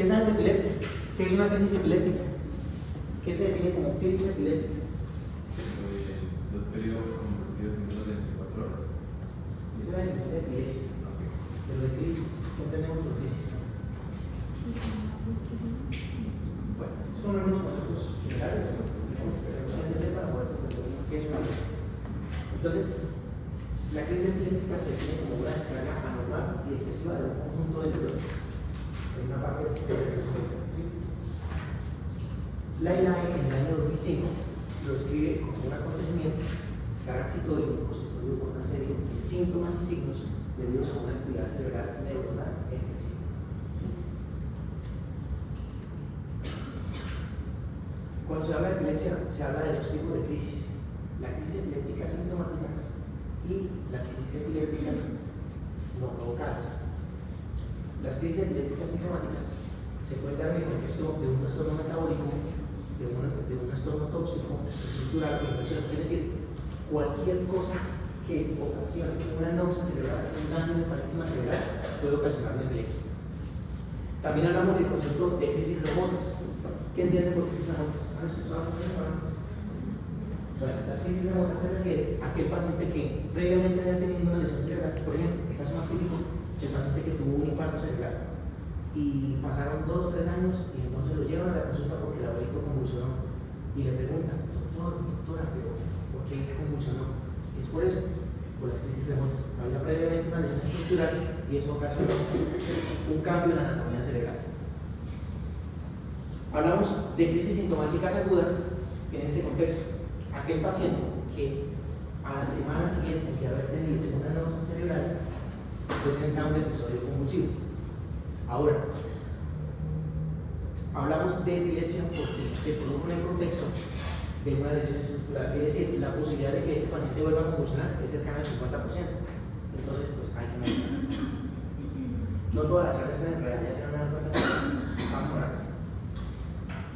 ¿Qué saben de epilepsia? ¿Qué es una crisis epiléptica? ¿Qué se define como crisis epiléptica? Los periodos convertidos en menos de 24 horas. Esa es la definición de epilepsia. Pero de crisis, ¿qué entendemos por crisis? Bueno, son unos conceptos generales que tenemos que entender para poder comprender qué es una crisis. Entonces, la crisis epiléptica se define como una descarga anormal y excesiva de un conjunto de neuronas en una parte del sistema nervioso. ¿Sí? Lailae en el año 2005 lo escribe como un acontecimiento caraxitoide constituido por una serie de síntomas y signos debidos a una actividad cerebral neuronal excesiva. ¿Sí? Cuando se habla de epilepsia, se habla de dos tipos de crisis: la crisis epiléptica sintomáticas y las crisis epilépticas no provocadas. Las crisis epilépticas sintomáticas se pueden dar en el contexto de un trastorno metabólico, de un trastorno tóxico, estructural, es decir, cualquier cosa que ocasione una náusea cerebral, un daño de parénquima cerebral, puede ocasionar una epilepsia. También hablamos del concepto de crisis remotas. ¿Qué entienden por crisis remotas? ¿Han escuchado antes? Bueno, las crisis remotas se refiere a aquel paciente que previamente haya tenido una lesión cerebral. Por ejemplo, el caso más típico, el paciente que tuvo un infarto cerebral y pasaron 2 o 3 años y entonces lo llevan a la consulta porque el abuelito convulsionó y le preguntan: doctora, pero ¿por qué convulsionó? Es por eso, por las crisis remotas. Había previamente una lesión estructural y eso ocasionó un cambio en la anatomía cerebral. Hablamos de crisis sintomáticas agudas en este contexto. Aquel paciente que a la semana siguiente de haber tenido una náusea cerebral presenta un episodio convulsivo. Ahora, hablamos de epilepsia porque se produjo en el contexto de una lesión estructural, es decir, la posibilidad de que este paciente vuelva a convulsionar es cercana al 50%. Entonces, pues hay que medicar. No todas las charlas están en realidad, ya se van a dar cuenta que vamos a ver.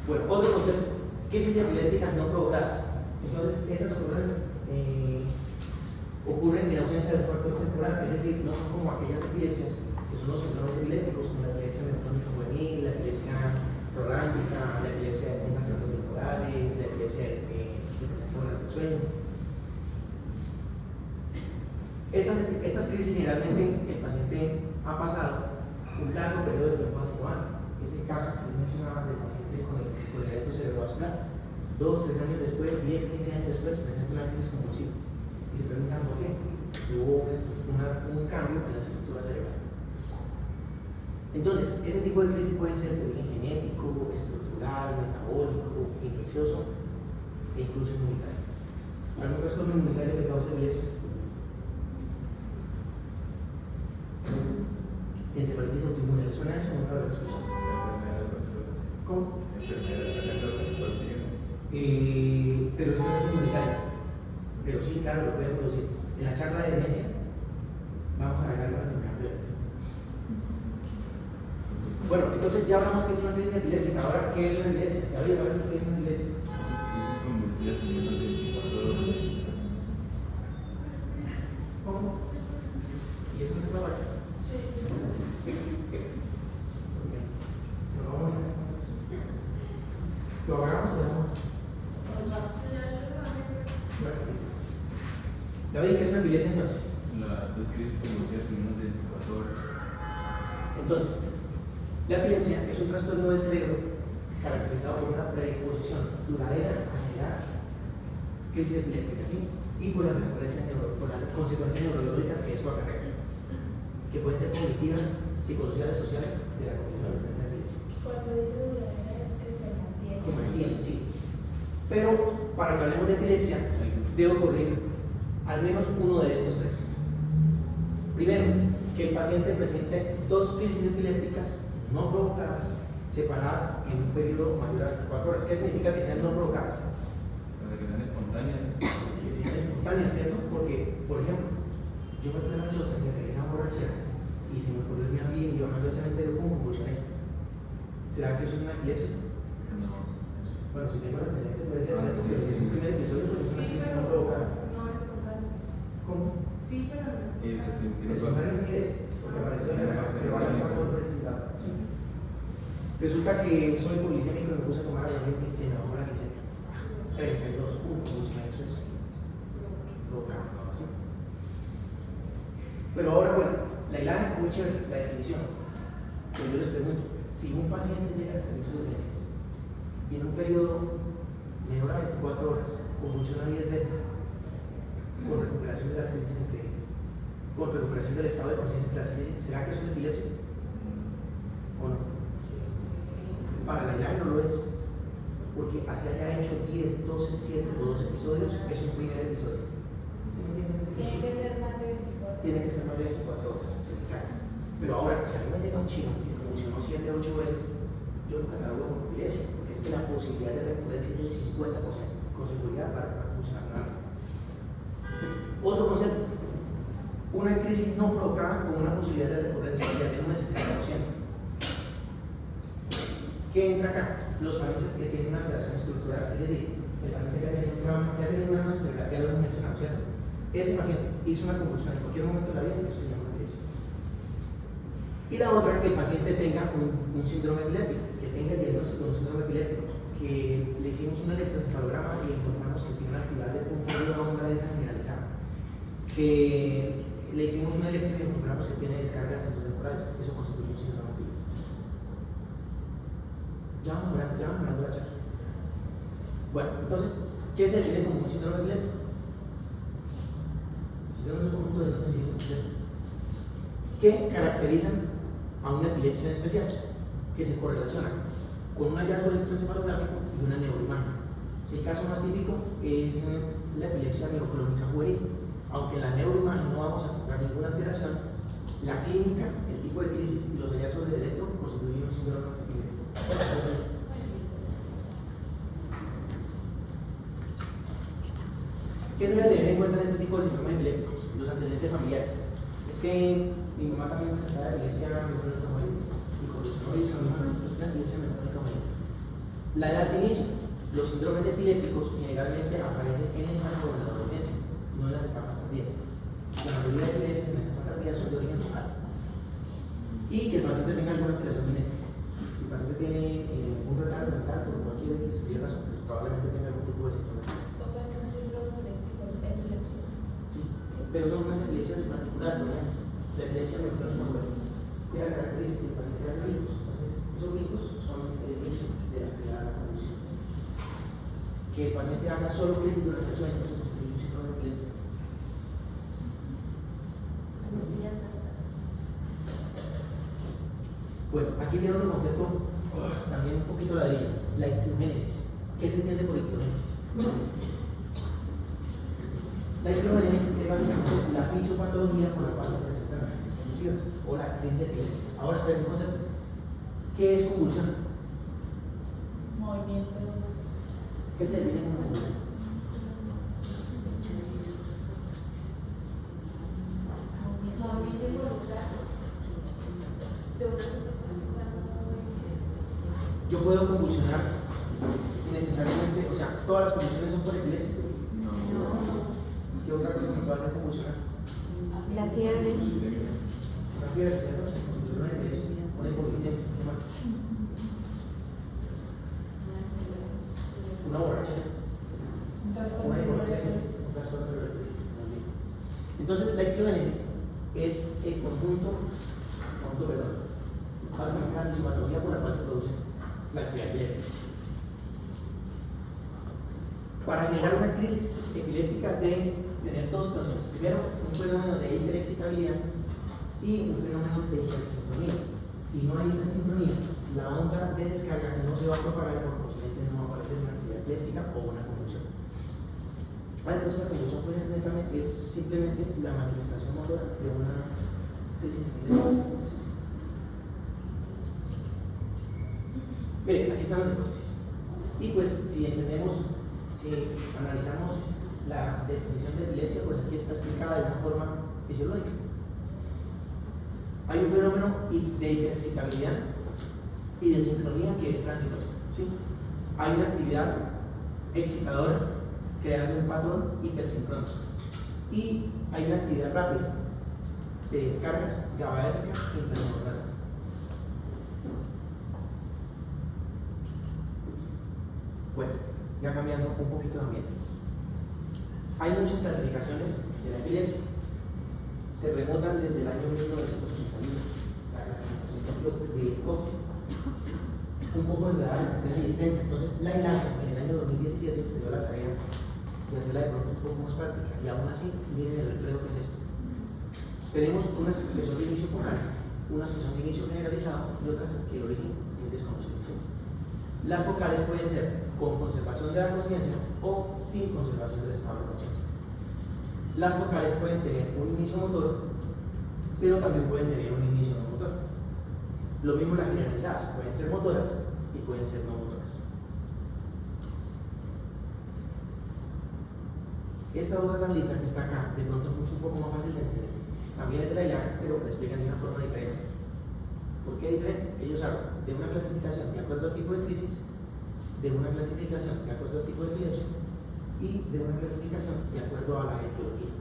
Bueno, otro concepto: crisis epilépticas no provocadas. Entonces, esas ocurren en ausencia del cuerpo temporal, es decir, no son como aquellas epilepsias que son los síndromes epilépticos, como la epilepsia melatónica juvenil, la epilepsia prolángica, la epilepsia de ondas temporales, la epilepsia que se presenta durante el sueño. Estas crisis generalmente el paciente ha pasado un largo periodo de tiempo adecuado. Ese caso que yo mencionaba del paciente con el evento cerebrovascular, 2 o 3 años después, 10, 15 años después, presenta una crisis convulsiva. Y se preguntan por qué. Hubo un cambio en la estructura cerebral. Entonces, ese tipo de crisis pueden ser de origen genético, estructural, metabólico, infeccioso e incluso inmunitario. ¿Algún trastorno inmunitario que cause epilepsia? Encefalitis autoinmune, ¿le suena eso? Nunca lo he escuchado. ¿Cómo? Pero esto no es inmunitario. Pero sí, claro, lo puede producir. En la charla de demencia vamos a ver algo de enfermedad violenta. Bueno, entonces ya hablamos que es una crisis epiléptica. Ahora, ¿qué es una epilepsia? Ya voy a ver qué es una epilepsia. ¿Cómo? ¿Y eso no se trabaja? Sí. ¿Se lo vamos a ver? ¿Lo hagamos o lo dejamos? Bueno, listo. ¿Ya veis que es una epilepsia entonces? Las crisis convulsivas en menos de 24 horas. Entonces, la epilepsia es un trastorno del cerebro caracterizado por una predisposición duradera a generar crisis epilépticas, ¿sí? Y por las consecuencias neurológicas que eso acarrea, que pueden ser cognitivas, psicológicas, sociales de la condición de la epilepsia. Cuando dice duradera es que se mantiene. Se mantiene, sí. Pero para que hablemos de epilepsia, debe ocurrir al menos uno de estos 3. Primero, que el paciente presente 2 crisis epilépticas no provocadas, separadas en un periodo mayor a 24 horas. ¿Qué significa que sean no provocadas? Para que sean espontáneas. Que sean espontáneas, ¿cierto? Porque, por ejemplo, yo me fui a la choza, me pegué una borrachera y se me ocurrió irme a mí y bajando el cementerio como convulsioné. ¿Será que eso es una epilepsia? No. Bueno, si tengo el presente puede ser, ¿cierto? Porque es un primer episodio porque es una crisis no provocada. No es espontáneo. ¿Cómo? Sí, pero no es Sí, espontáneo. Espontáneo sí es, porque apareció en el factor precipitado. Sí. Resulta que soy policémico y me puse a tomar aguardiente y se me bajó la glicemia. 32, eso es provocado, ¿sí? Pero ahora, bueno, la imagen muy chévere, la definición. Pero yo les pregunto, si un paciente llega a servicio de meses y en un periodo menor a 24 horas convulsiona 10 veces, con recuperación de las crisis con recuperación del estado de conciencia de las crisis, ¿será que eso es epilepsia? ¿O no? Para la imagen no lo es, porque así haya hecho 10, 12, 7 o 2 episodios, es un primer episodio. ¿Sí me entienden? Tiene que ser más de 24. Tiene que ser más de 24 horas, sí, exacto. Pero ahora, si a mí me llega un chino que convulsionó 7 o 8 veces, yo lo catalogo como epilepsia, porque es que la posibilidad de recurrencia es del 50%, con seguridad para convulsionar nada. Otro concepto, una crisis no provocada con una posibilidad de recurrencia de un 60%. ¿Qué entra acá? Los pacientes que tienen una alteración estructural, es decir, el paciente que ha tenido un trauma, que ha tenido una hernia cerebral, ya lo hemos mencionado, ¿cierto? Ese paciente hizo una convulsión en cualquier momento de la vida y eso se llama epilepsia. Y la otra, que el paciente tenga un síndrome epiléptico, que tenga el diagnóstico de un síndrome epiléptico, que le hicimos un electroencefalograma y encontramos que tiene una actividad de punto de una onda generalizada, que le hicimos un electro y encontramos que tiene descargas centrotemporales, eso constituye un síndrome epiléptico. Ya vamos hablando la charla. Bueno, entonces, ¿qué se define como un síndrome epiléptico? El síndrome es un conjunto de síntomas que caracterizan a una epilepsia especial, que se correlaciona con un hallazgo electroencefalográfico y una neuroimagen. El caso más típico es la epilepsia neoclónica juvenil. Aunque en la neuroimagen no vamos a encontrar ninguna alteración, la clínica, el tipo de crisis y los hallazgos de electro constituyen un síndrome epiléptico. ¿Qué se debe tener en cuenta en este tipo de síndromes epilépticos? Los antecedentes familiares. Es que mi mamá también presentaba epilepsia neoclónica juvenil y convulsionó y su mamá presentaba epilepsia neoclónica juvenil. La edad de inicio. Los síndromes epilépticos generalmente aparecen en la infancia o en la adolescencia, no en las etapas tardías. La mayoría de epilepsias en las etapas tardías son de origen local. Y que el paciente tenga alguna alteración genética. Si el paciente tiene un retardo mental por cualquier razón, pues probablemente tenga algún tipo de síndrome. O sea, que no es síndrome epiléptico, es epilepsia. Sí, pero son unas epilepsias en particular, por ejemplo. La epilepsia neoclónica tiene la característica que el paciente hace gricos. Entonces, esos gricos son el inicio de la convulsión. Que el paciente haga solo crisis durante el sueño, eso constituye un síndrome epiléptico. Bueno, aquí viene otro concepto, también un poquito ladrillo, la ictiogénesis. ¿Qué se entiende por ictiogénesis? La ictiogénesis es básicamente la fisiopatología por la cual se presentan las crisis convulsivas o la crisis epiléptica. Ahora, espera un concepto. ¿Qué es convulsión? Movimiento. ¿Qué se define como convulsión? Movimiento involucrado de una. Yo puedo convulsionar necesariamente, o sea, todas las convulsiones son por epilepsia. ¿Qué otra cosa me puede hacer convulsionar? La fiebre. Una fiebre, ¿cierto? Se constituye una epilepsia, una hipoglicemia, ¿qué más? Una borrachera. Un trastorno Una hipoglicemia, bipolar. un trastorno bipolar. Entonces, la ictiogénesis es el conjunto, básicamente la fisiopatología por la cual se produce la actividad epiléptica. Para generar una crisis epiléptica deben tener dos situaciones. Primero, un fenómeno de hiperexcitabilidad y un fenómeno de hipersintonía. Si no hay hipersintonía, la onda de descarga no se va a propagar y por consiguiente no va a aparecer una actividad epiléptica o una convulsión. Entonces la convulsión pues, es simplemente la manifestación motora de una crisis epiléptica. Miren, aquí están las hipótesis. Y pues si analizamos la definición de epilepsia, pues aquí está explicada de una forma fisiológica. Hay un fenómeno de hiperexcitabilidad y de sincronía que es transitorio. ¿Sí? Hay una actividad excitadora creando un patrón hipersincrónico. Y hay una actividad rápida de descargas GABAérgicas intermorales. Bueno, ya cambiando un poquito de ambiente. Hay muchas clasificaciones de la epilepsia. Se remontan desde el año 1981. La clasificación de Koch, un poco de la existencia. Entonces, la ILAE en el año 2017 se dio la tarea de hacerla de pronto un poco más práctica. Y aún así, miren el empleo que es esto. Tenemos unas que son de inicio focal, unas que son de inicio generalizado y otras que el origen es desconocido. Las focales pueden ser con conservación de la conciencia o sin conservación del estado de conciencia. Las focales pueden tener un inicio motor, pero también pueden tener un inicio no motor. Lo mismo las generalizadas, pueden ser motoras y pueden ser no motoras. Esta otra tablita que está acá, de pronto es un poco más fácil de entender. También es de la ILAC, pero la explican de una forma diferente. ¿Por qué diferente? Ellos hablan de una clasificación de acuerdo al tipo de crisis, de una clasificación de acuerdo al tipo de epilepsia y de una clasificación de acuerdo a la etiología.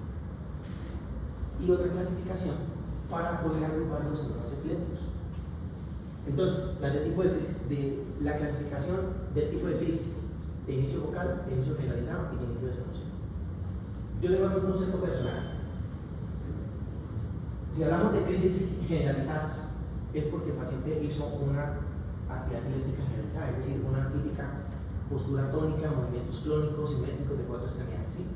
Y otra clasificación para poder agrupar los síntomas epilépticos. Entonces, la de tipo de crisis, de la clasificación del tipo de crisis, de inicio focal, de inicio generalizado y de inicio desconocido. Yo le doy un concepto personal. Si hablamos de crisis generalizadas, es porque el paciente hizo una actividad epiléptica generalizada, es decir, una típica postura tónica, movimientos clónicos, simétricos de 4 extremidades, ¿sí?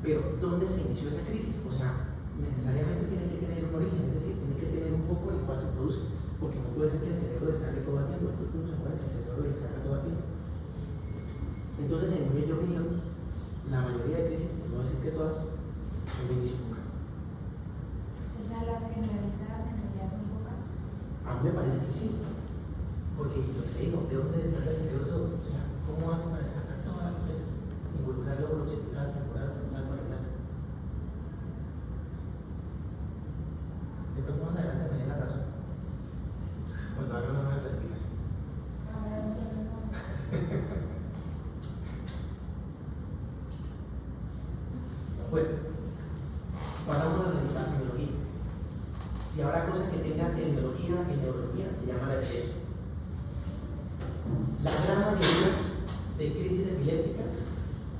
Pero, ¿dónde se inició esa crisis? O sea, necesariamente tiene que tener un origen, es decir, tiene que tener un foco en el cual se produce, porque no puede ser que el cerebro descargue todo el tiempo, esto no se puede, que el cerebro descarga todo el tiempo. Entonces, en mi opinión, la mayoría de crisis, por no decir que todas, son de inicio focal. O sea, las generalizadas en realidad son focales. A mí me parece que sí, porque lo que te digo, ¿de dónde descarga el cerebro todo? O sea, ¿cómo hace para descargar toda la corteza? Involucrar el lóbulo occipital, temporal, frontal, parietal. De pronto más adelante me den la razón, cuando haga una nueva clasificación. Ahora no tenemos. Bueno, pasamos a la semiología. Si habrá cosa que tenga semiología en neurología, se llama la epilepsia. La gran mayoría de crisis epilépticas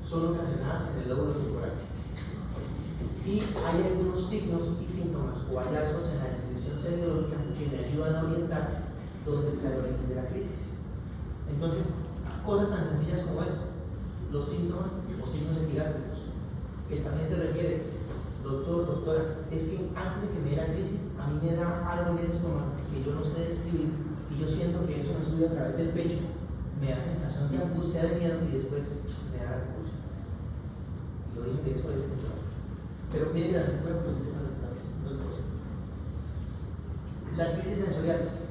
son ocasionadas en el lóbulo temporal. Y hay algunos signos y síntomas o hallazgos en la descripción semiológica que me ayudan a orientar dónde está el origen de la crisis. Entonces, cosas tan sencillas como esto, los síntomas o signos epigástricos. El paciente refiere, doctor, doctora, es que antes de que me dé la crisis, a mí me da algo en el estómago que yo no sé describir y yo siento que eso me sube a través del pecho, me da sensación de angustia, de miedo y después me da la convulsión. El origen de eso es temporal. Pero miren que las respuestas están dentadas, 2%. Las crisis sensoriales.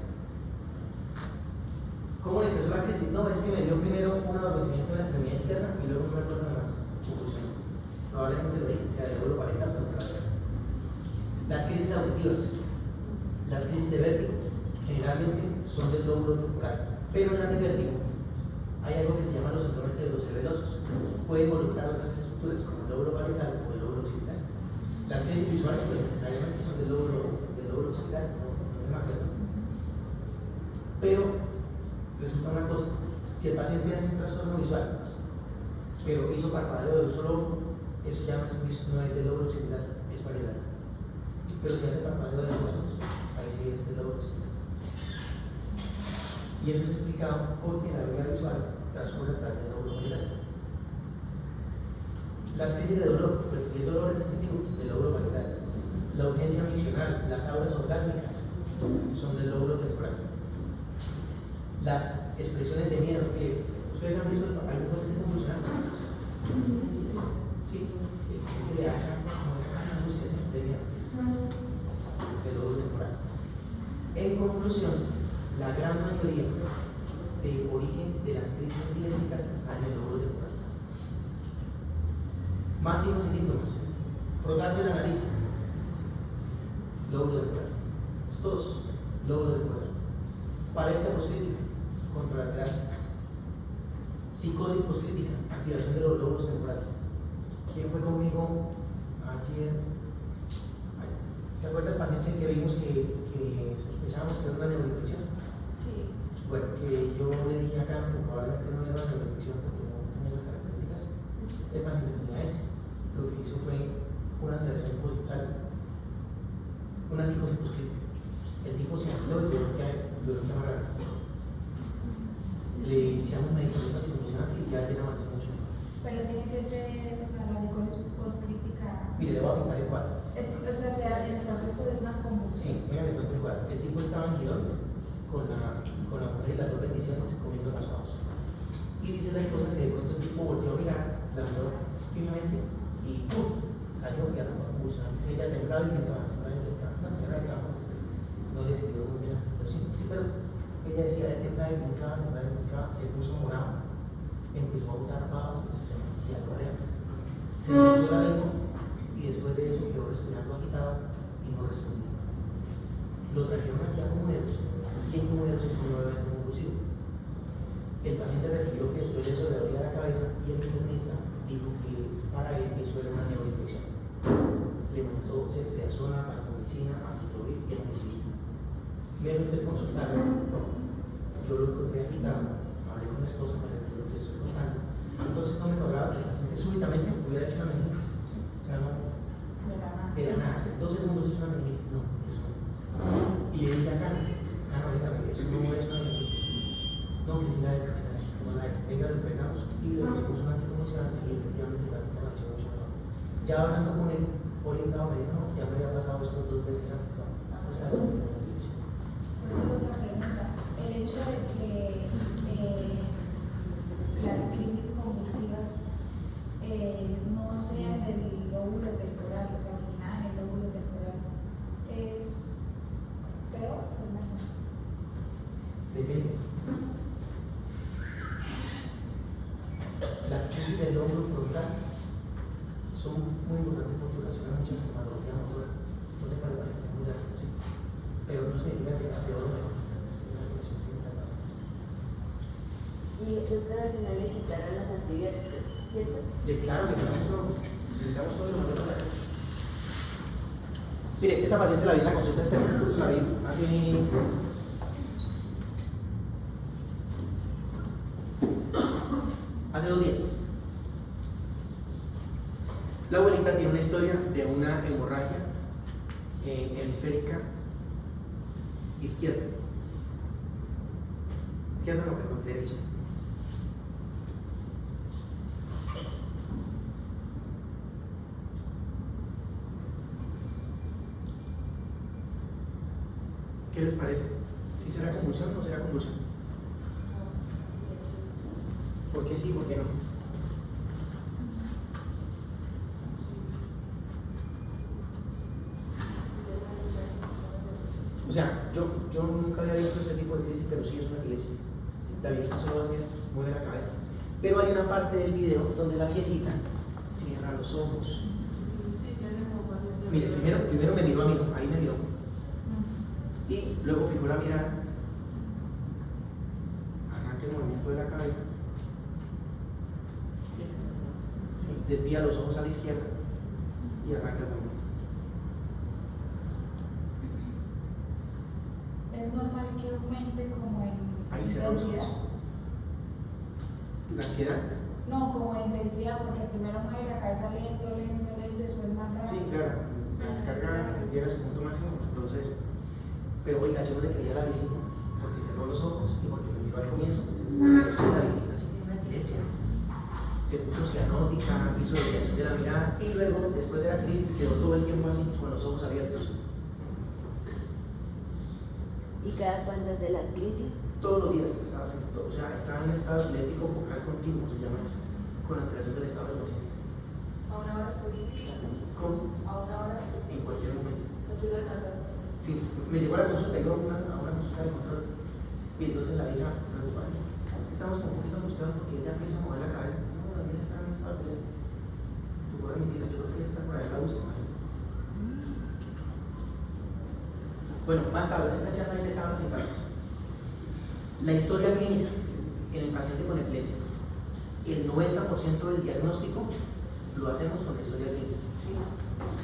¿Cómo le empezó la crisis? No, es que me dio primero un adormecimiento en la extremidad izquierda y luego no me acuerdo nada más. Convulsión. Probablemente el origen sea del lóbulo parietal o lateral. Las crisis auditivas, las crisis de vértigo, generalmente son del lóbulo temporal, pero en las de vértigo hay algo que se llama los síndromes pseudocerebelosos. Puede involucrar otras estructuras como el lóbulo parietal o el lóbulo occipital. Las crisis visuales, pues necesariamente son del lóbulo occipital, no es más cierto. Pero resulta una cosa: si el paciente hace un trastorno visual, pero hizo parpadeo de un solo ojo, eso ya no es del lóbulo occipital, es parietal. Pero si hace parpadeo de ambos ojos, ahí sí es del lóbulo occipital. Y eso es explicado porque la vía visual transcurre a través del lóbulo parietal. Las crisis de dolor, pues si el dolor es sensitivo, del lóbulo parietal. La urgencia miccional, las auras orgásmicas, son del lóbulo temporal. Las expresiones de miedo, que ustedes han visto algunos que convulsionan. Sí, se le hace como esa gran angustia de miedo del lóbulo temporal. En conclusión, la gran mayoría de origen de las crisis epilépticas está en el lóbulo temporal. Más signos y síntomas: frotarse la nariz, lóbulo temporal. Tos, lóbulo temporal. Paresia poscrítica, contralateral. Psicosis poscrítica, activación de los lóbulos temporales. ¿Quién fue conmigo ayer? ¿Se acuerda el paciente que vimos que sospechábamos que era una neuroinfección? Sí. Bueno, que yo le dije acá que probablemente no era una neuroinfección positarios, una psicosis poscrítica. El tipo se agitó y tuvieron que amarrar. Le iniciamos medicamentos anticonvulsivantes y ya tiene amaneció mucho mejor. Pero tiene que ser, o sea, la psicosis poscrítica. Mire, le voy a pintar el cuadro. O sea, en el contexto de una convulsión. Sí, mira, le cuento el cuadro. El tipo estaba en Girón con la mujer y las dos bendiciones comiendo raspados. Y dice la esposa que de pronto el tipo volteó a mirar, la miró fijamente y ¡pum! Cayó y arrancó a convulsionar. Dice ella temblaba y brincaba, una señora de campo. No le sirvió muy bien, pero sí, pero ella decía de temblaba y brincaba, se puso morado, empezó a botar pavos, se hacía correr, se metió la lengua y después de eso quedó respirando agitado y no respondía. Lo trajeron aquí a Comuneros y en Comuneros es un nuevo evento convulsivo. El paciente refirió que después de eso le dolía la cabeza y el internista dijo que para él eso era una neuroinfección. Le montó ceftriaxona, vancomicina, acitromicina y ampicilina. Me lo interconsultaron, yo lo encontré agitado, hablé con mi esposa para ver lo que le estoy contando. Entonces no me acordaba que el paciente súbitamente hubiera hecho una meningitis. O sea, no, de la nada, 2 segundos hizo una meningitis, no, eso no. Y le dije a Cano, dígame, eso no es una meningitis. No, que si la es, no la es. Venga, lo entregamos y le puso un anticonvulsivante y efectivamente el paciente amaneció mucho mejor. Ya hablando con él, orientado me dijo, no, ya me había pasado esto 2 veces antes. O sea, Otra pregunta. El hecho de que las crisis convulsivas no sean del lóbulo temporal, o sea, que nada en el lóbulo temporal, ¿es peor o mejor? depende. Las crisis del lóbulo frontal son muy importantes porque ocasionan mucha sintomatología motora. Entonces, para el paciente es muy grave, ¿sí? Pero no significa que sea peor o mejor. Es una condición clínica del paciente. Y doctora, al final le quitaron las antibióticos, ¿cierto? Claro, le quitamos todo. Le quitamos todo y lo mandamos a la. Mire, esta paciente la vi en la consulta externa. La vi hace 2 días. La abuelita tiene una historia de una hemorragia hemisférica izquierda. Izquierda no, perdón, derecha. ¿Qué les parece? ¿Si será convulsión o no será convulsión? ¿Por qué sí y por qué no? O sea, yo nunca había visto ese tipo de crisis, pero sí es una epilepsia. Sí, la viejita solo hace esto, mueve la cabeza. Pero hay una parte del video donde la viejita cierra los ojos. Mire, primero me miró a mí, ahí me miró. Y luego fijó la mirada, arranca el movimiento de la cabeza, sí, desvía los ojos a la izquierda y arranca el movimiento. ¿Es normal que aumente como en Ahí cierra los ojos. ¿La ansiedad? No, como en intensidad, porque primero mueve la cabeza lento, y después más rápido. Sí, claro, la descarga llega a su punto máximo, produce eso. Pero oiga, yo no le creía a la viejita porque cerró los ojos y porque me miró al comienzo. Pero sí, la viejita sí tiene una epilepsia. Se puso cianótica, hizo desviación de la mirada y luego, después de la crisis, quedó todo el tiempo así, con los ojos abiertos. ¿Y cada cuántas de las crisis? Todos los días estaba haciendo todo, o sea, estaba en un estado epilético focal continuo, se llama eso, con alteración del estado de conciencia. ¿A una hora específica? ¿Cómo? ¿A una hora específica? En cualquier momento. ¿No tú lo alcanzaste? Sí, me llegó a la consulta, iba a una consulta de control. Y entonces la vieja me dijo, ay, estamos como un poquito angustiados porque ella empieza a mover la cabeza. No, la vieja está en un estado epilético. Tu pura mentira, yo creo que ella está por ahí, la busco, ¿no? Bueno, más tarde, esta charla hay de tablas y tablas. La historia clínica en el paciente con epilepsia. El 90% del diagnóstico lo hacemos con la historia clínica.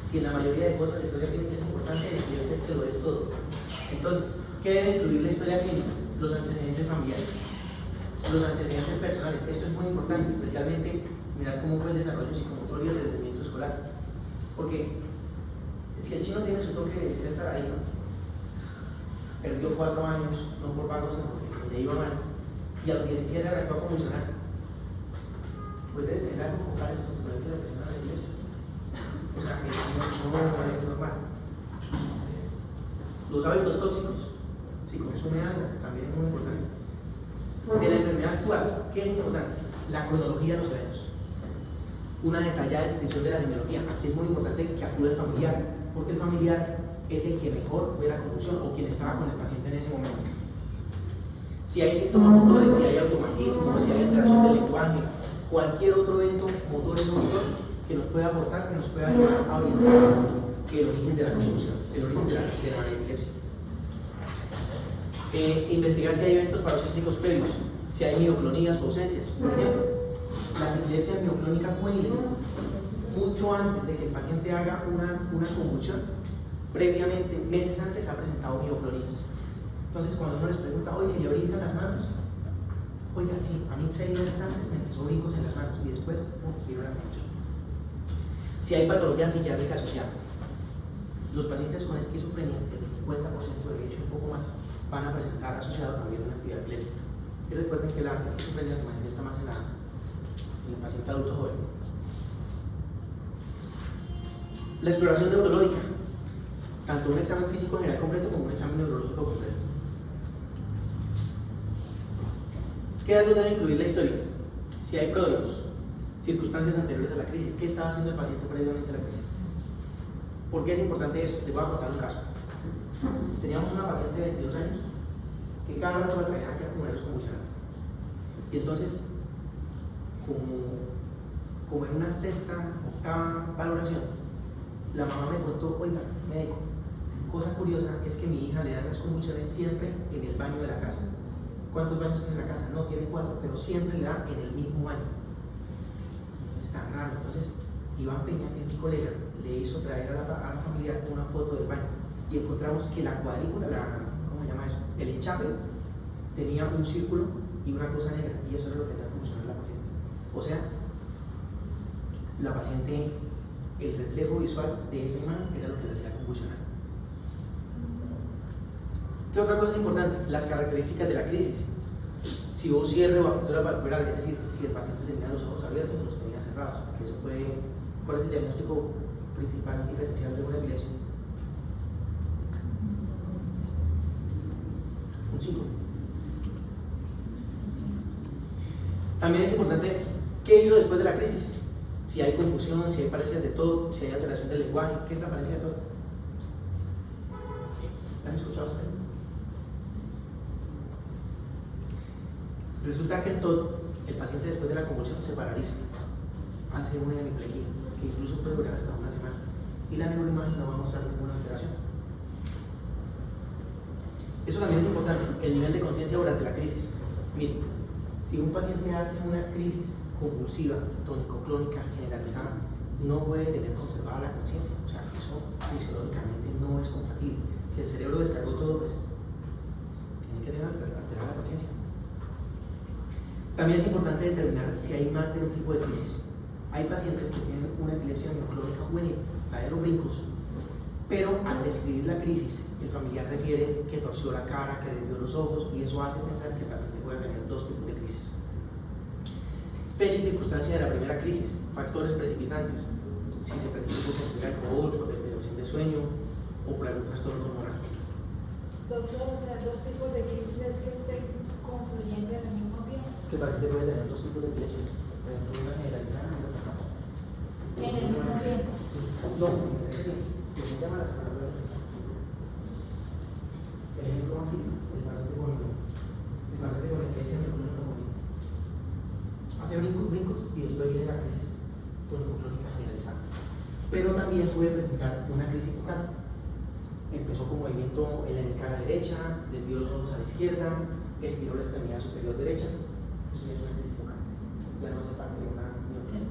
Si en la mayoría de cosas la historia clínica es importante, la epilepsia es que lo es todo. Entonces, ¿qué debe incluir la historia clínica? Los antecedentes familiares, los antecedentes personales. Esto es muy importante, especialmente mirar cómo fue el desarrollo psicomotor y el rendimiento escolar. Porque Si el chino tiene su toque de ser taradito, perdió 4 años, no por vagos, sino porque le iba mal, y a los 17 arrancó a convulsionar, pues debe tener algo focal estructural de la persona de epilepsias. O sea, el chino no es normal. Los hábitos tóxicos, si consume algo, también es muy importante. De la enfermedad actual, ¿qué es importante? La cronología de los eventos. Una detallada descripción de la epidemiología. Aquí es muy importante que acude el familiar, porque el familiar es el que mejor ve la convulsión o quien estaba con el paciente en ese momento. Si hay síntomas motores, si hay automatismo, si hay alteración del lenguaje, cualquier otro evento motor o motor que nos pueda aportar, que nos pueda ayudar a orientar el origen de la convulsión, el origen de la epilepsia. Investigar si hay eventos paroxísticos previos, si hay mioclonías o ausencias. Por ejemplo, las epilepsias mioclónicas juveniles, mucho antes de que el paciente haga una convulsión, previamente, meses antes, ha presentado mioclonías. Entonces, cuando uno les pregunta, oye, ¿le brincan las manos? Oiga, sí, a mí 6 meses antes me empezó brincos en las manos y después, quiero la convulsión. Si hay patología psiquiátrica asociada, los pacientes con esquizofrenia, el 50%, de hecho un poco más, van a presentar asociado también una actividad epiléptica. Y recuerden que la esquizofrenia se manifiesta más en el paciente adulto joven. La exploración neurológica, tanto un examen físico general completo como un examen neurológico completo. ¿Qué datos debe incluir la historia? Si hay pródromos, circunstancias anteriores a la crisis, ¿qué estaba haciendo el paciente previamente a la crisis? ¿Por qué es importante eso? Te voy a contar un caso. Teníamos una paciente de 22 años que cada rato la traían que acumular convulsionando. Y entonces, como en una sexta, octava valoración, la mamá me contó, oiga, médico, cosa curiosa es que mi hija le da las convulsiones siempre en el baño de la casa. ¿Cuántos baños tiene la casa? No, tiene 4, pero siempre le da en el mismo baño. Es tan raro. Entonces, Iván Peña, que es mi colega, le hizo traer a la familia una foto del baño y encontramos que la cuadrícula, ¿cómo se llama eso? El enchape tenía un círculo y una cosa negra, y eso era lo que hacía convulsionar a la paciente. O sea, la paciente, el reflejo visual de esa imagen era lo que le hacía convulsionar. ¿Qué otra cosa es importante? Las características de la crisis. Si hubo cierre o apertura palpebral, es decir, si el paciente tenía los ojos abiertos o los tenía cerrados, porque eso puede. ¿Cuál es el diagnóstico principal diferencial de una epilepsia? Un 5. También es importante qué hizo después de la crisis. Si hay confusión, si hay parencias de todo, si hay alteración del lenguaje. ¿Qué es la parencia de todo? ¿Han escuchado ustedes? Resulta que el paciente después de la convulsión se paraliza, hace una hemiplegia, que incluso puede durar hasta una semana, y la neuroimagen no va a mostrar ninguna alteración. Eso también es importante, el nivel de conciencia durante la crisis. Miren, si un paciente hace una crisis convulsiva, tónico-clónica, generalizada, no puede tener conservada la conciencia, o sea, eso fisiológicamente no es compatible. Si el cerebro descargó todo, pues tiene que tener alterada la conciencia. También es importante determinar si hay más de un tipo de crisis. Hay pacientes que tienen una epilepsia mioclónica juvenil, la de los brincos, pero al describir la crisis, el familiar refiere que torció la cara, que desvió los ojos, y eso hace pensar que el paciente puede tener 2 tipos de crisis. Fecha y circunstancia de la primera crisis, factores precipitantes, si se precipitó por consumir alcohol, por desviación de sueño o por algún trastorno hormonal. Doctor, o sea, 2 tipos de crisis es que estén confluyendo al mismo tiempo. Es que el paciente puede tener 2 tipos de epilepsia, por ejemplo, una generalizada y otra no. En el mismo tiempo. No, que se llama las palabras. El ejemplo más típico, el paciente con epilepsia mioclónica juvenil. Hace brincos y después viene la crisis tónico-clónica generalizada. Pero también puede presentar una crisis focal. Empezó con movimiento en la cara derecha, desvió los ojos a la izquierda, estiró la extremidad superior derecha. Eso ya es una crisis focal. Ya no hace parte de una miopía.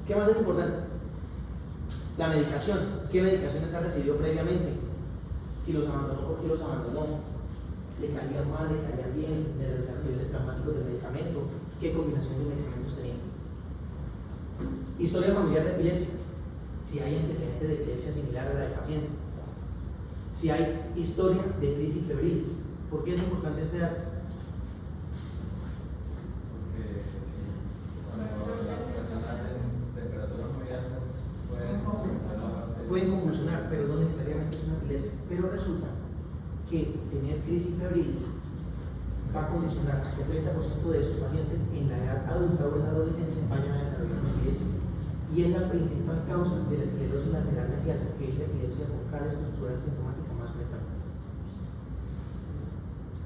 ¿Qué más es importante? La medicación. ¿Qué medicaciones ha recibido previamente? Si los abandonó, ¿por qué los abandonó? ¿Le caían mal, le caían bien? ¿Le realizaron niveles traumáticos del medicamento? ¿Qué combinación de medicamentos tenía? Historia familiar de epilepsia. si hay antecedentes de epilepsia similar a la del paciente, si hay historia de crisis febriles. ¿Por qué es importante este dato? Porque sí, cuando las personas en temperaturas muy altas pueden comenzar a darse. Pueden convulsionar, pero no necesariamente es una epilepsia. Pero resulta que tener crisis febriles va a condicionar a que el 30% de esos pacientes en la edad adulta o en la adolescencia vayan a desarrollar una epilepsia. Y es la principal causa de la esclerosis lateral mesial, que es la epilepsia focal estructural sintomática más frecuente.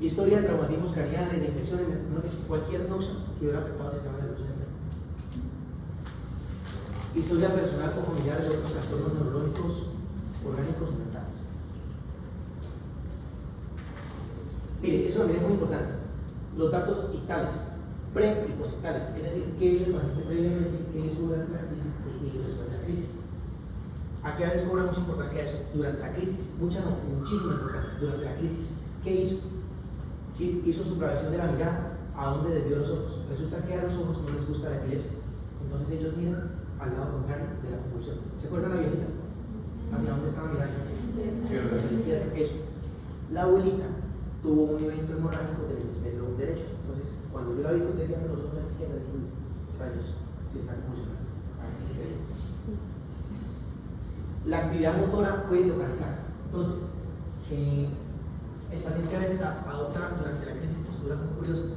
Historia de traumatismos craneales, de infecciones, no dicho, cualquier noxo que hubiera afectado el sistema nervioso central. Historia personal o familiar de otros trastornos neurológicos, orgánicos o mentales. Mire, eso también es muy importante. Los datos ictales, pre y postictales, es decir, qué hizo el paciente previamente, qué hizo durante la crisis y qué hizo después de la crisis. Aquí a veces cobra mucha importancia eso, durante la crisis, mucha no, muchísima importancia, durante la crisis. ¿Qué hizo? Sí, hizo supravación de la mirada, ¿a dónde desvió los ojos? Resulta que a los ojos no les gusta la epilepsia, entonces ellos miran al lado contrario de la convulsión. ¿Se acuerdan la viejita? ¿Hacia dónde estaba mirando? Hacia la izquierda. Eso. La abuelita tuvo un evento hemorrágico del hemisferio derecho. Entonces, cuando yo la vi con desviando los ojos a la izquierda, dije, uy, rayos, si está convulsionando. A ver si le creo. La actividad motora puede localizar. Entonces, el paciente a veces adopta durante la crisis posturas muy curiosas.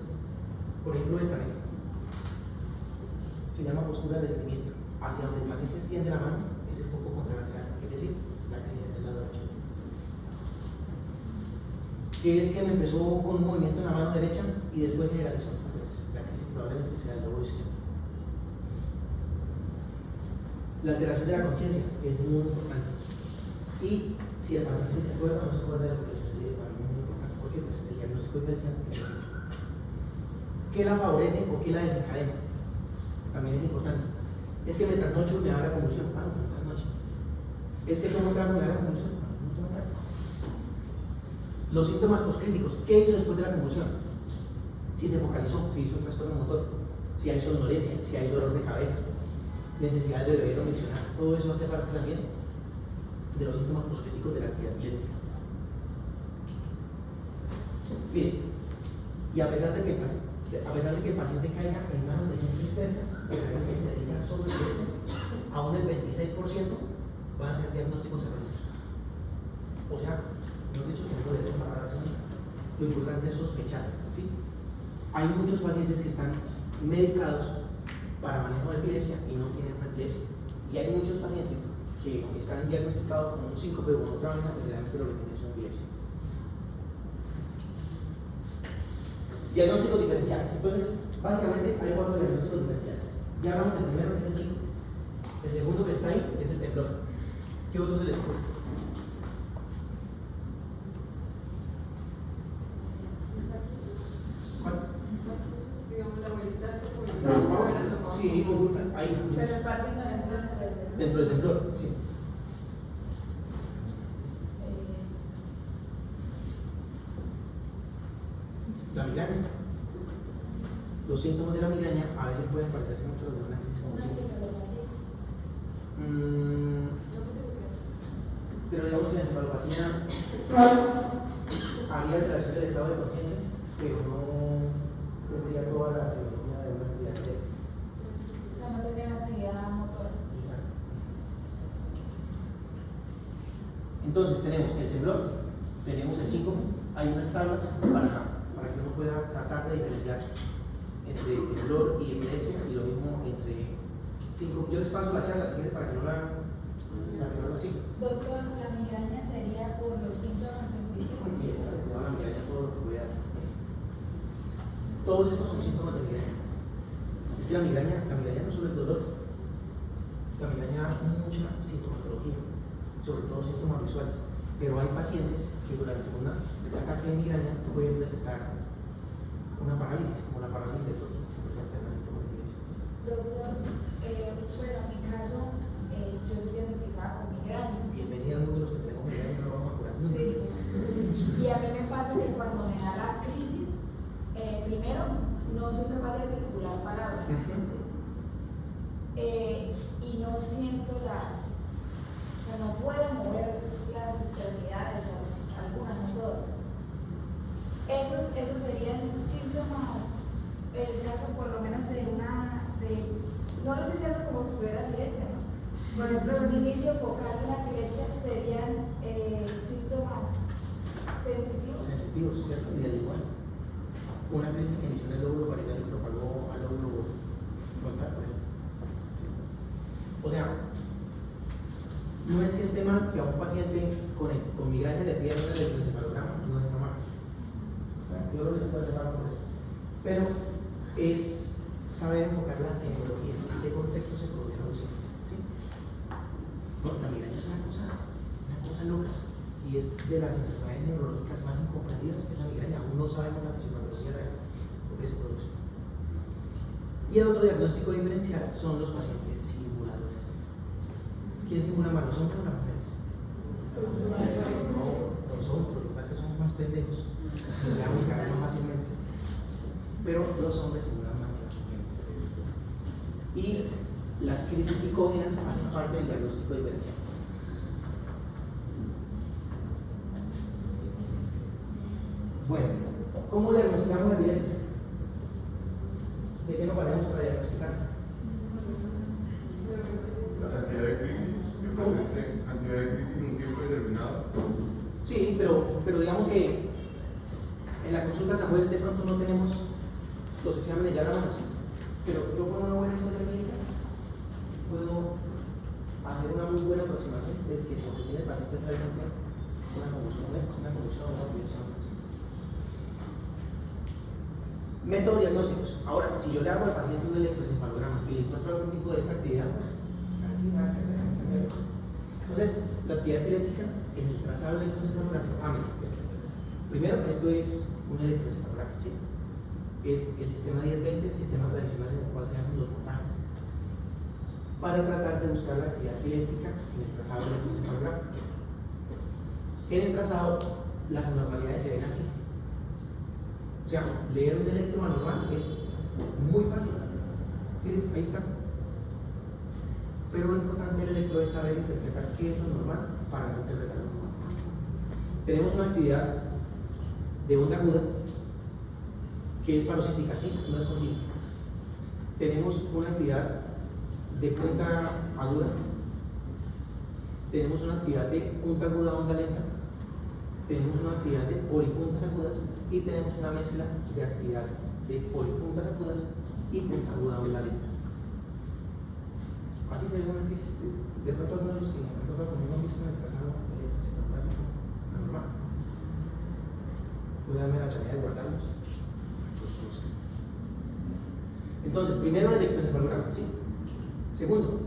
Por ejemplo, esta se llama postura deslimista. Hacia donde el paciente extiende la mano es el foco contralateral, es decir, la crisis del lado derecho. Que es que me empezó con un movimiento en la mano derecha y después generalizó. Pues la crisis probablemente sea del lobo izquierdo. La alteración de la conciencia es muy importante. Y si el paciente se acuerda o no se acuerda de lo que sucedió, también es muy importante, porque pues, el diagnóstico diferencial es así. ¿Qué la favorece o qué la desencadena? También es importante. Es que me trasnocho y me da la convulsión. Ah, no, me trasnocho. Es que tomo trago y me da la convulsión. No tomo trago. Los síntomas posclínicos. ¿Qué hizo después de la convulsión? Si se focalizó, si hizo un trastorno motor, si hay somnolencia, si hay dolor de cabeza, necesidad de beber o mencionar. Todo eso hace parte también de los síntomas posclínicos de la actividad epiléptica. Bien, y a pesar de que el paciente caiga en manos de gente externa, que se dedica solo a epilepsia, aún el 26% van a ser diagnósticos erróneos. O sea, no he dicho que no debemos parar la razón. Lo importante es sospechar, ¿sí? Hay muchos pacientes que están medicados para manejo de epilepsia y no tienen una epilepsia. Y hay muchos pacientes que están diagnosticados con un síncope o con otra vaina y realmente lo que tienen es una epilepsia. Diagnósticos diferenciales. Entonces, básicamente hay 4 diagnósticos diferenciales. Ya hablamos del primero, que es el síncope. El segundo que está ahí es el temblor. ¿Qué otro se les ocurre? ¿Cuál? Digamos, la abuelita se Sí, ahí. Pero el Parkinson entra Dentro del temblor, sí. La migraña. Los síntomas de la migraña a veces pueden parecerse mucho a los de una crisis una convulsiva. encefalopatía. Pero digamos que la encefalopatía haría alteración del estado de conciencia, pero no tendría toda la severidad de una actividad de... O sea, no tendría una actividad motora. Exacto. Entonces tenemos el temblor, tenemos el síncope, hay unas tablas para que uno pueda tratar de diferenciar entre temblor y epilepsia y lo mismo entre síncope. Yo les paso la charla si quieren para que no la así. Doctor, la migraña sería por los síntomas sensitivos. Sí, la migraña todo lo que puede dar. Todos estos son síntomas de migraña. Es que la migraña no solo es dolor, la migraña da mucha sintomatología, sobre todo síntomas visuales. Pero hay pacientes que durante un ataque de migraña pueden presentar una parálisis, como la parálisis de Totti, que presenta el síntomas de epilepsia. Doctor, bueno, en mi caso, yo soy diagnosticada con migraña. Bienvenida a muchos los que tenemos migraña y no lo vamos a curar nunca. Sí. Y a mí me pasa que cuando me da la crisis, primero, no soy capaz de articular palabras. ¿Sí? Y no siento sea, no puede mover las extremidades, algunas, no todas. Esos serían síntomas, en el caso por lo menos no lo estoy diciendo como si fuera epilepsia, ¿no? Por ejemplo, un inicio focal de la epilepsia serían síntomas sensitivos. Sensitivos, ¿cierto? Y al igual. Una crisis que inició en el lóbulo parietal y propagó al lóbulo frontal, por ejemplo. ¿Sí? O sea, no es que esté mal que a un paciente con migraña le pidan un electroencefalograma, no está mal. Yo lo que puedo dejar por eso. Pero es saber enfocar la semiología, en qué contexto se produjeron los síntomas. ¿Sí? No, la migraña es una cosa loca y es de las enfermedades neurológicas más incomprendidas, que es la migraña. Aún no sabemos la fisiopatología real por qué se produce. Y el otro diagnóstico diferencial son los pacientes simuladores. ¿Quiénes simulan más, los hombres o las mujeres? No, los hombres, lo que pasa es que somos más pendejos, digamos que más fácilmente. Pero los hombres simulan más que las mujeres. Y las crisis psicógenas hacen parte del diagnóstico diferencial. Bueno, ¿cómo diagnosticamos la epilepsia? ¿De qué nos valemos para diagnosticar? La cantidad de crisis que presente, cantidad de crisis en un tiempo determinado. Sí, pero digamos que en la consulta Samuel de pronto no tenemos los exámenes ya grabados, pero yo con una buena historia clínica puedo hacer una muy buena aproximación de que lo que tiene el paciente realmente una convulsión o una convulsión. Métodos diagnósticos. Ahora, si yo le hago al paciente un electroencefalograma y le encuentro algún tipo de esta actividad, pues así nada que hacer. Entonces, la actividad epiléptica en el trazado electroencefalográfico, primero, esto es un electroencefalograma, ¿sí? Es el sistema 10-20, el sistema tradicional en el cual se hacen los montajes para tratar de buscar la actividad epiléptica en el trazado electroencefalográfico. En el trazado, las anormalidades se ven así. O sea, leer un electro anormal es muy fácil. Miren, ahí está. Pero lo importante del electro es saber interpretar qué es lo normal para no interpretar lo normal. Tenemos una actividad de onda aguda que es paroxística, sí, no es continua. Tenemos una actividad de punta aguda. Tenemos una actividad de punta aguda a onda lenta. Tenemos una actividad de polipuntas agudas y tenemos una mezcla de actividad de polipuntas agudas y punta aguda a onda lenta. Así se ve una crisis. De pronto algunos de los que me toca conmigo han visto en el trazado electroencefalográfico anormal. Voy a darme la tarea de guardarlos. Entonces, primero el electroencefalograma, ¿sí? Segundo,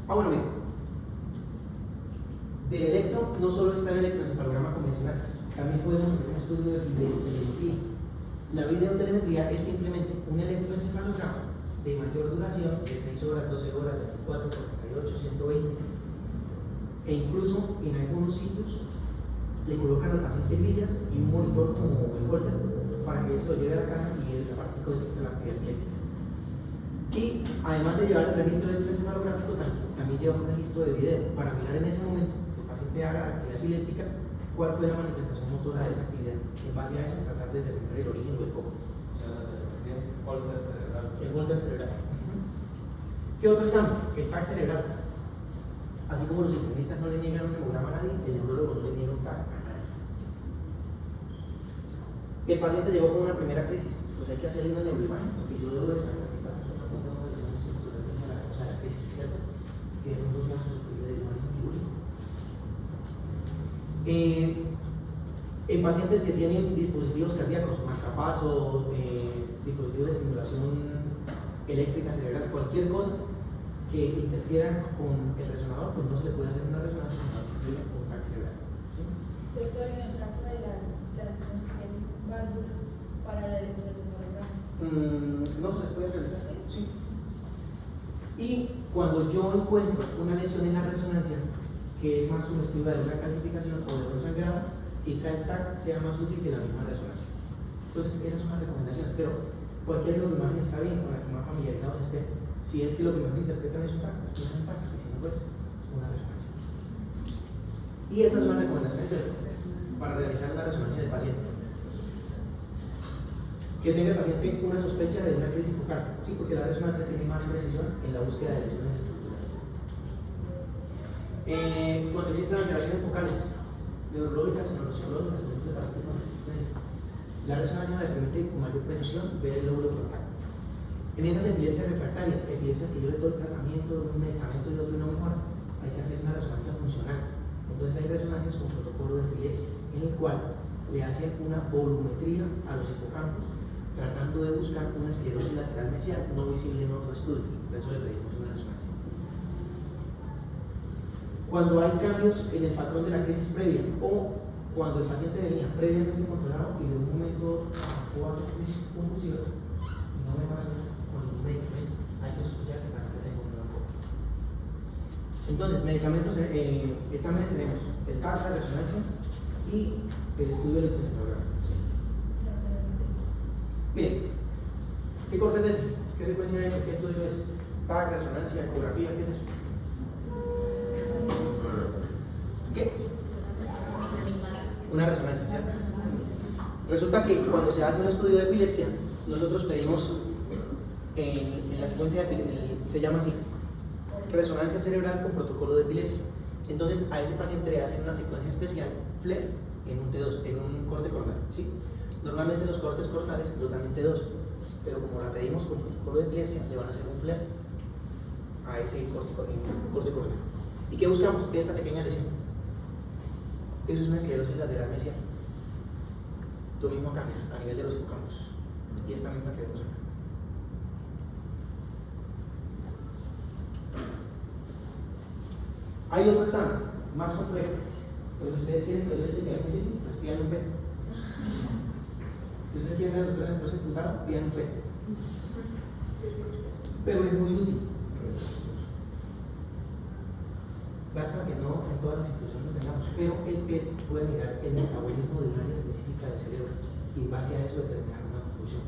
bueno, bien. Del electro no solo está el electroencefalograma convencional, también podemos hacer un estudio de videotelemetría. La videotelemetría es simplemente un electroencefalograma de mayor duración, de 6 horas, 12 horas, 24, 48, 120, e incluso en algunos sitios le colocan al paciente grillas y un monitor como el holder para que esto lo lleve a la casa y el aparato detecte la actividad epiléptica. Y además de llevar el registro electroencefalográfico, también lleva un registro de video para mirar en ese momento que el paciente haga la actividad epiléptica cuál fue la manifestación motora de esa actividad. En base a eso, tratar de determinar el origen o el cómo. O sea, la telemetría, holter cerebral. El holder cerebral. ¿Qué otro examen? El TAC cerebral. Así como los internistas no le niegan un hemograma a nadie, el neurólogo no le niega un TAC a nadie. El paciente llegó con una primera crisis, pues hay que hacerle una neuroimagen, porque yo debo de saber qué pasa con la función de los estructurales a la causa de la crisis, ¿cierto? Que de pronto sea su superioridad de imagen quirúrgico. En pacientes que tienen dispositivos cardíacos, marcapasos, dispositivos de estimulación eléctrica cerebral, cualquier cosa que interfiera con el resonador, pues no se le puede hacer una resonancia, sino que se le un TAC cerebral. ¿Sí? Doctor, en el caso de las personas que tienen válvula para la electroencefalograma. No se le puede realizar, sí. Y cuando yo encuentro una lesión en la resonancia que es más sugestiva de una calcificación o de un sangrado, quizá el TAC sea más útil que la misma resonancia. Entonces, esas son las recomendaciones, pero cualquier imagen está bien, con la que más familiarizados estén. Si es que lo que mejor interpretan es un TAC, pues es un TAC, y si no, pues una resonancia. Y estas son las recomendaciones para realizar una resonancia del paciente. Que tenga el paciente una sospecha de una crisis focal, sí, porque la resonancia tiene más precisión en la búsqueda de lesiones estructurales. Cuando existen alteraciones focales, neurológicas o neuropsicológicas, la resonancia me permite con mayor precisión ver el lóbulo frontal. En esas epilepsias refractarias, epilepsias que yo le doy tratamiento de un medicamento y otro y no mejora, hay que hacer una resonancia funcional. Entonces hay resonancias con protocolo de epilepsia, en el cual le hacen una volumetría a los hipocampos, tratando de buscar una esclerosis lateral mesial no visible en otro estudio. Por eso le pedimos una resonancia. Cuando hay cambios en el patrón de la crisis previa o cuando el paciente venía previamente controlado y de un momento o hace crisis convulsivas y no me mandan con ningún medicamento, hay que sospechar que el paciente tenga un neurofoco. Entonces, medicamentos, exámenes tenemos el TAC, la resonancia y el estudio electroencefalograma. ¿Sí? Miren, ¿qué corte es ese? ¿Qué secuencia es eso? ¿Qué estudio es? TAC, resonancia, ecografía, ¿qué es eso? ¿Qué? Una resonancia, ¿cierto? Resulta que cuando se hace un estudio de epilepsia, nosotros pedimos en la secuencia se llama así, resonancia cerebral con protocolo de epilepsia. Entonces a ese paciente le hacen una secuencia especial, FLAIR, en un T2, en un corte coronal, ¿sí? Normalmente los cortes coronales los dan en T2, pero como la pedimos con protocolo de epilepsia, le van a hacer un FLAIR a ese corte coronal. ¿Y qué buscamos? Esta pequeña lesión. Eso es una esclerosis lateral mesial. Lo mismo acá, a nivel de los hipocampos. Y esta misma que vemos acá. Hay otro examen, más complejo. Pero si ustedes quieren que yo se quede al principio, pues pidan un PET. Si ustedes quieren ver el doctor en el sepultado, pidan un PET. Pero es muy útil. Basta que no en todas las instituciones lo tengamos, pero el PET puede mirar el metabolismo de un área específica del cerebro y en base a eso determinar una conclusión.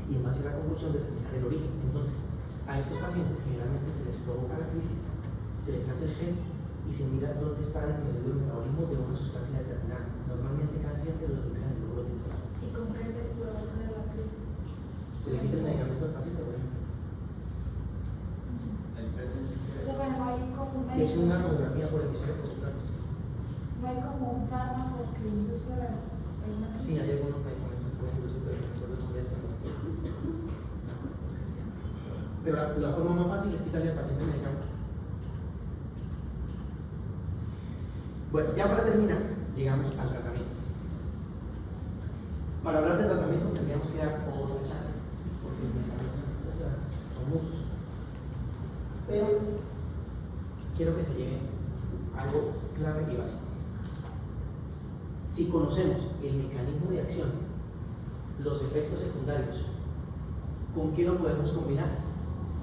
Y en base a la conclusión determinar el origen. Entonces, a estos pacientes generalmente se les provoca la crisis, se les hace el PET y se mira dónde está disminuido el metabolismo de una sustancia determinada. Normalmente casi siempre los ubican en el lóbulo temporal. ¿Y con qué se provoca la crisis? Se le quita el medicamento al paciente, por ejemplo. El PET O sea, pero no hay como un Es una médico, tomografía por emisiones positivas. no hay como un fármaco que induzca la enfermedad. Sí, hay algunos medicamentos que pueden inducir, pero no recuerdo el nombre de este momento. No sé qué se llama. Pero la forma más fácil es quitarle al paciente el medicamento. Bueno, ya para terminar, llegamos al tratamiento. Para hablar de tratamiento tendríamos que dar otro examen, porque los medicamentos son muchos. Pero quiero que se lleven algo clave y básico. Si conocemos el mecanismo de acción, los efectos secundarios, ¿con qué lo podemos combinar?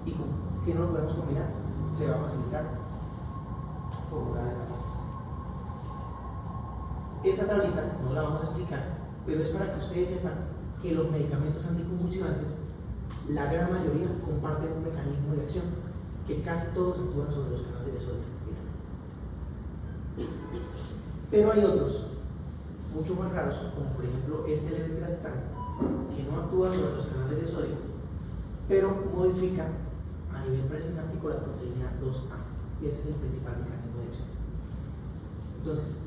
¿Y con qué no lo podemos combinar? Se va a facilitar formular el paciente. Esta tablita no la vamos a explicar, pero es para que ustedes sepan que los medicamentos anticonvulsivantes, la gran mayoría comparten un mecanismo de acción, que casi todos actúan sobre los canales de sodio. Pero hay otros, mucho más raros, como por ejemplo este levetiracetam, que no actúa sobre los canales de sodio, pero modifica a nivel presináptico la proteína 2A, y ese es el principal mecanismo de acción. Entonces,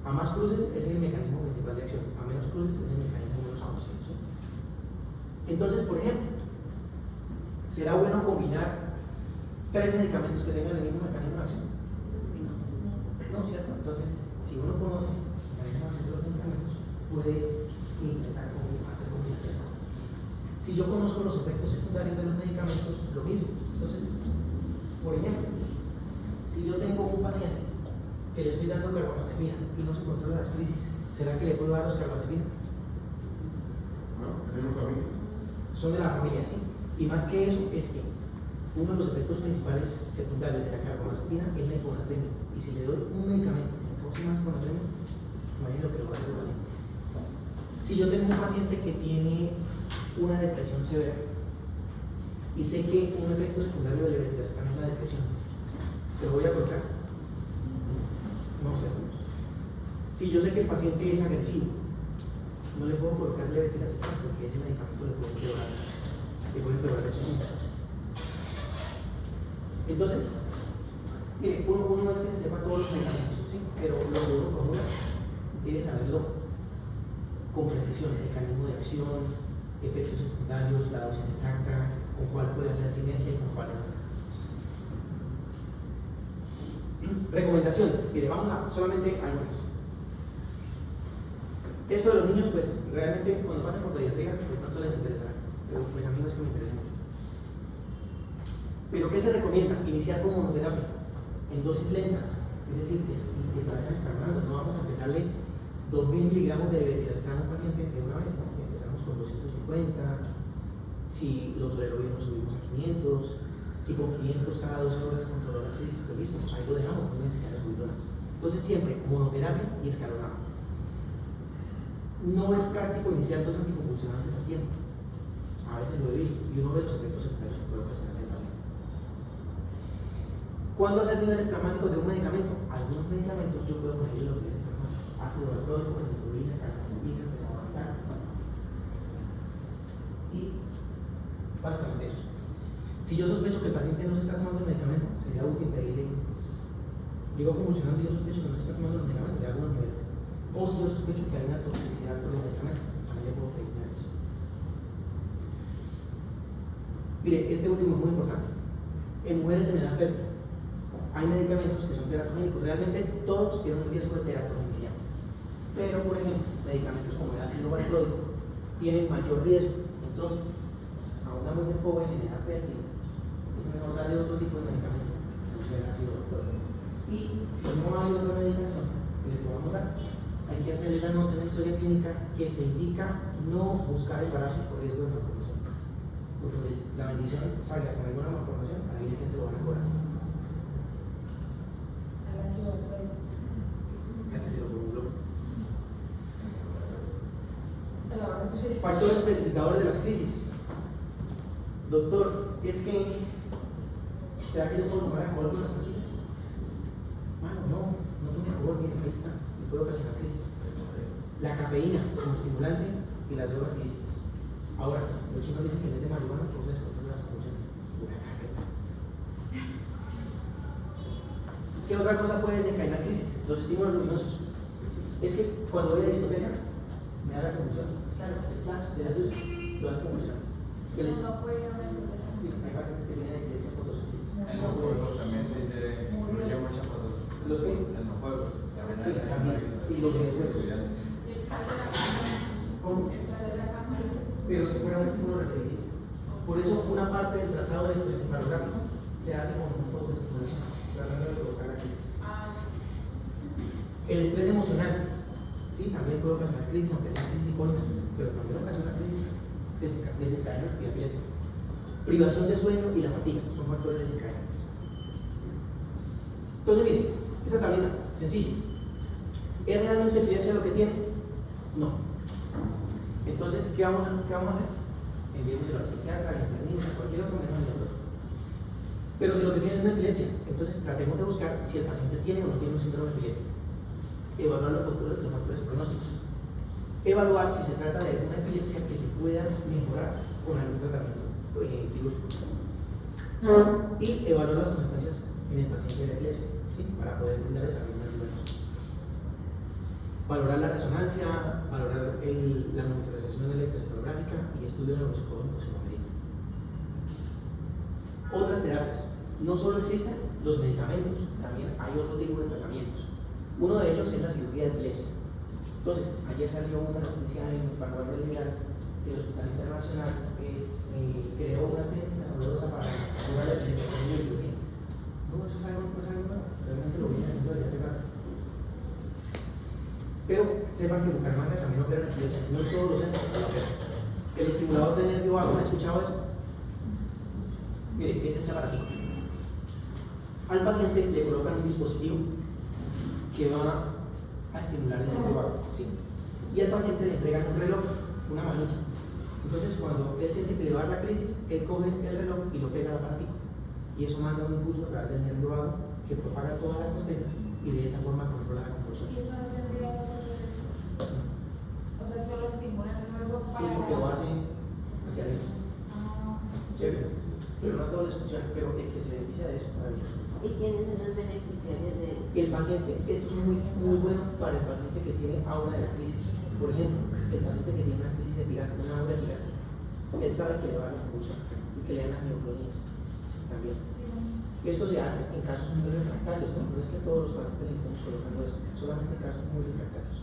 a más cruces es el mecanismo principal de acción, a menos cruces es el mecanismo menos conocido. Entonces, por ejemplo, ¿será bueno combinar 3 medicamentos que tengan el mismo mecanismo de acción? No, ¿cierto? Entonces, si uno conoce el mecanismo de acción de los medicamentos, puede intentar hacer combinaciones. Si yo conozco los efectos secundarios de los medicamentos, lo mismo. Entonces, por ejemplo, si yo tengo un paciente que le estoy dando carbamazepina y no se controla las crisis, ¿será que le puedo dar los carbamazepina? No, es de una familia. Son de la familia, sí. Y más que eso, es que uno de los efectos principales secundarios de la carbamazepina es la hiponatremia. Y si le doy un medicamento que me cause más hiponatremia, imagínense lo que le va a hacer al paciente. Si yo tengo un paciente que tiene una depresión severa y sé que un efecto secundario de la levetiracetam es la depresión, ¿se lo voy a colocar? No, No sé. Si yo sé que el paciente es agresivo, no le puedo colocar levetiracetam porque ese medicamento le puede empeorar esos síntomas. Entonces, mire, uno no es que se sepa todos los medicamentos, ¿sí? Pero lo que uno formula debe saberlo con precisión, mecanismo de acción, efectos secundarios, la dosis exacta, con cuál puede hacer sinergia y con cuál no. Recomendaciones, mire, vamos a solamente algunas. Esto de los niños, pues realmente cuando pasan por pediatría, de pronto les interesará, pero pues a mí no es que me interese mucho. Pero ¿qué se recomienda? Iniciar con monoterapia en dosis lentas, es decir, que se vayan extremando. No vamos a empezarle 2000 miligramos de levetiracetam a un paciente de una vez, ¿no? Empezamos con 250, si lo toleró bien, lo subimos a 500, si con 500 cada 12 horas controló las crisis, pues listo, ahí lo dejamos, no necesitamos subirlo más. Entonces, siempre monoterapia y escalonado. No es práctico iniciar 2 anticonvulsivantes al tiempo. A veces lo he visto y uno ve los efectos secundarios que puede ocasionar en el paciente. ¿Cuándo hacer niveles plasmáticos de un medicamento? Algunos medicamentos yo puedo medir los niveles plasmáticos. Ácido valproico, fenilurina, carbamazepina, fenobarbital. Y básicamente eso. Si yo sospecho que el paciente no se está tomando el medicamento, sería útil pedirle. Digo convulsionando y yo sospecho que no se está tomando el medicamento de algunos niveles. O si yo sospecho que hay una toxicidad por el medicamento, también le puedo pedir niveles. Mire, este último es muy importante. En mujeres en edad fértil hay medicamentos que son teratogénicos. Realmente todos tienen un riesgo de teratogenicidad. Pero, por ejemplo, medicamentos como el ácido valproico tienen mayor riesgo. Entonces, a una mujer joven en edad fértil es mejor darle otro tipo de medicamento, no sea el ácido valproico. Y si no hay otra medicación que le podamos dar, hay que hacerle la nota en la historia clínica que se indica no buscar embarazo por riesgo de malformación. Porque la bendición salga con alguna malformación, ahí es que se lo van a cobrar. Antes se lo formuló. Factores precipitadores de las crisis. Doctor, es que ¿será que yo puedo tomar alcohol con las pastillas? Bueno, no tome alcohol, mire, ahí está, le puede ocasionar crisis. La cafeína como estimulante y las drogas ilícitas. Ahora, los chicos dicen que en vez de marihuana, pues les controla las convulsiones. Una carreta. ¿Qué otra cosa puede desencadenar crisis? Los estímulos luminosos. Es que cuando voy a discoteca, me da la convulsión. Claro, el flash de las luces, lo hace convulsionar. Sí, hay pacientes que tienen epilepsia por los suicidios. En los juegos también dice, incluye muchas fotos. ¿Los qué? En los juegos también Sí, también. Sí, lo que es juegos. ¿Cómo? Pero si fuera un estímulo repetitivo. Por eso una parte del trazado electroencefalográfico se hace con un fotoestimulación, tratando de provocar la crisis. El estrés emocional, sí, también puede ocasionar crisis, aunque sean crisis psicóticas, pero también ocasiona crisis desencadenantes y epilépticas. Privación de sueño y la fatiga son factores desencadenantes. Entonces, miren, esa tablita, sencilla. ¿Es realmente epilepsia lo que tiene? No. Entonces, ¿qué vamos a hacer? Enviémoselo al psiquiatra, al internista, cualquier otro médico. Pero si lo que tiene es una epilepsia, entonces tratemos de buscar si el paciente tiene o no tiene un síndrome epiléptico. Evaluar los factores pronósticos. Evaluar si se trata de una epilepsia que se pueda mejorar con algún tratamiento quirúrgico. Y evaluar las consecuencias en el paciente de la epilepsia, ¿sí? Para poder brindarle también una ayuda. Valorar la resonancia, valorar la monitorización electroencefalográfica y estudios neuropsicológicos en la medida. Otras terapias. No solo existen los medicamentos, también hay otro tipo de tratamientos. Uno de ellos es la cirugía de epilepsia. Entonces, ayer salió una noticia en Vanguardia Liberal que el Hospital Internacional creó una técnica novedosa para curar la epilepsia con una cirugía. No, eso es algo nuevo, realmente lo viene haciendo desde hace rato. Pero sepan que Bucaramanga también opera en epilepsia, no en todos los centros lo operan. El estimulador de nervio vago, ¿han escuchado eso? Miren, ese es el aparatico. Al paciente le colocan un dispositivo que va a estimular el nervio vago, ¿sí? Y al paciente le entregan un reloj, una manilla. Entonces, cuando él siente que le va a dar la crisis, él coge el reloj y lo pega al aparatico. Y eso manda un impulso a través del nervio vago que propaga toda la corteza y y de esa forma controla la compulsión. Y eso no tendría, o sea, solo estimulan luego para. Sí, porque lo hace hacia adentro. Ah, Chévere. Pero no a todos les funciona, pero el que se beneficia de eso, maravilloso. ¿Y quiénes son los beneficiarios de eso? El paciente, esto es muy bueno para el paciente que tiene aura de la crisis. Por ejemplo, el paciente que tiene una crisis epigástica, una aura epigástica, él sabe que le va a la compulsión y que le dan las mioclonías también. Esto se hace en casos muy refractarios, ¿no? No es que todos los pacientes le estemos colocando esto, solamente en casos muy refractarios.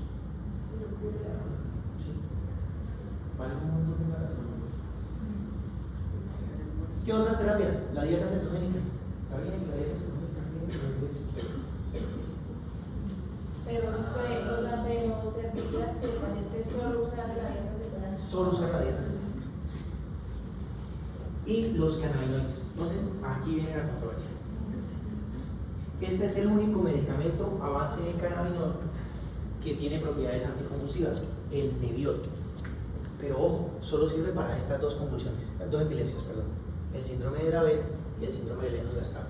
Sí. Vale un montón de razón. ¿Qué otras terapias? La dieta cetogénica. ¿Sabían que la dieta cetogénica siempre lo es? pero serviría si el paciente solo usar la dieta cetogénica. Solo usar la dieta cetogénica. Sí. Y los cannabinoides. Entonces, aquí viene la controversia. Este es el único medicamento a base de cannabinol que tiene propiedades anticonvulsivas, el Nebiot. Pero ojo, solo sirve para estas dos convulsiones, las dos epilepsias, perdón, el síndrome de Dravet y el síndrome de Lennox-Gastaut.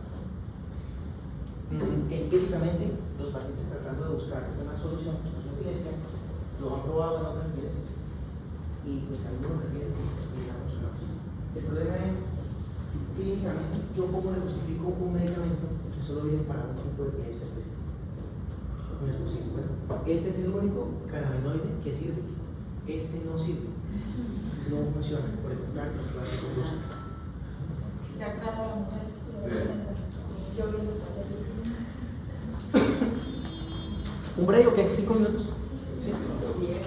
Empíricamente, los pacientes tratando de buscar una solución a su epilepsia lo han probado en otras epilepsias y pues algunos refieren que les ha funcionado. El problema es, clínicamente, yo cómo le justifico un medicamento que solo viene para un tipo de epilepsia específica. No es posible. Bueno, este es el único cannabinoide que sirve. Este no sirve. No funciona. Por el contrario, no hace conclusión. Ya acá la muchacha. Yo vi los pacientes. ¿Un break o qué? 5 minutos. Sí. Bien.